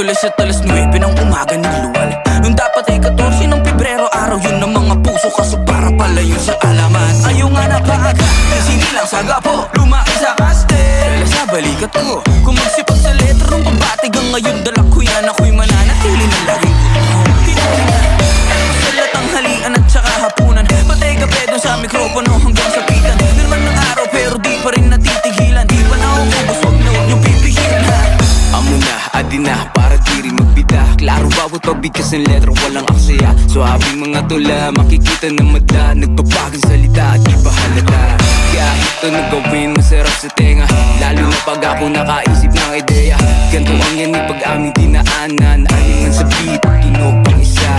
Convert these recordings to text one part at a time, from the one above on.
Miyerkules at alas 9 ng umaga nagluwal. Nung dapat ay 14 ng Pebrero, araw yun ng mga puso, kaso para pala yun sa alaman. Ayaw nga na paaga, sinilang sa gapo, lumaki sa kastel sa balikat ko. Kung magsipag sa letra ng pambatig, ang ngayon dala ko yan, ako'y mananatili na laging salat ang halian at saka hapunan, patay gabi doon sa mikropono hanggang sa pitan. Normal ng araw pero di pa rin natitigilan, di pa naubos, wag na huwag niyong pipigilan ha. Amo na, adi na, para di rin magbida. Klaro bawat pabigas ng letra, walang aksaya. So habing mga tula, makikita na madla, nagbabagang salita at di pa halata. Kahit ito nagawin, masarap sa tenga, lalo na pag ako nakaisip ng ideya. Ganto ang yan pag aming dinaanan, alingan sa beat, tunog pang isa.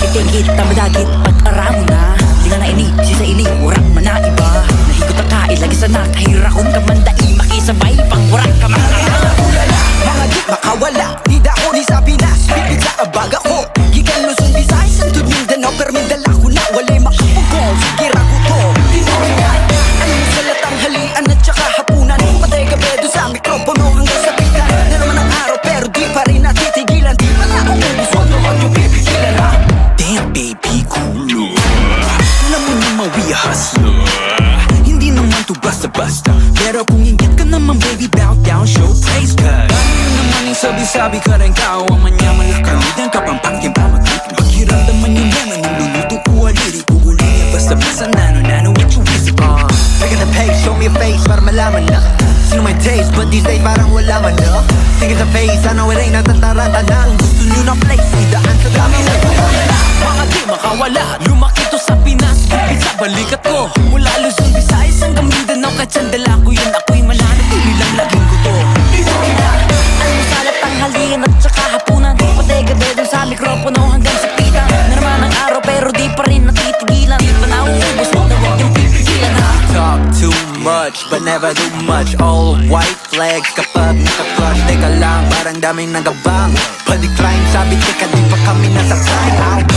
Itingit na madagit, pag-aramo na di nga na ini, sisa ini, urak man na iba. Nahigot ang kain, lagi sa nakahirakon ka mandai, makisabay, pang urak ka makakala. Mga di makawala, di dako ni sa Pinas, bibig sa abag ako. Gikan Luzon, Visayas, Santo Mindanao, pero mindala ko na, walay makapugol. Sige rago to, tinungan. Anong salat ang halian at saka hapunan, patay gabi doon sa mikropono hanggang sa pitan. Na naman ang araw pero di pa rin natitigilan, di pa na ako ubus, wag na wag yung pipigilan ha. Damn baby, cool. Alam mo naman we a hustler, hindi naman to basta-basta, pero kung ingat ka naman baby, bow down, show praise God. Ano naman yung sabi-sabi ka rin kao, ang manyaman lakamidan ka pang pangkin pa mag-trip. Paghiramdaman yung yaman, niluluto ko aliri, kukuliya basta-basta nano, what you wish on. Look at the page, show me a face para malaman na sino may taste, but these days parang wala man na. Think it's a face, I know it ain't natataranta na. Kung gusto nyo ng place, idaan sa dami na mga di makawala, lumaki to sa Pinas, bibig sa balikat ko. Mula Luzon, Visayas hanggang Mindanao, kahit sandala ko yun, ako'y mananatili lang laging ko to. Anong salat ang halian at saka hapunan, patay gabi doon sa mikropono hanggang sa pitan. Na naman ang araw pero di pa rin natitigilan, di pa nauubos, wag na wag yung pipigilan ha. Talk too much, but never do much. All white flags kapag naka-crush. Teka lang, parang daming nagabang. Pa-decline, sabi teka di pa kami nasa prime.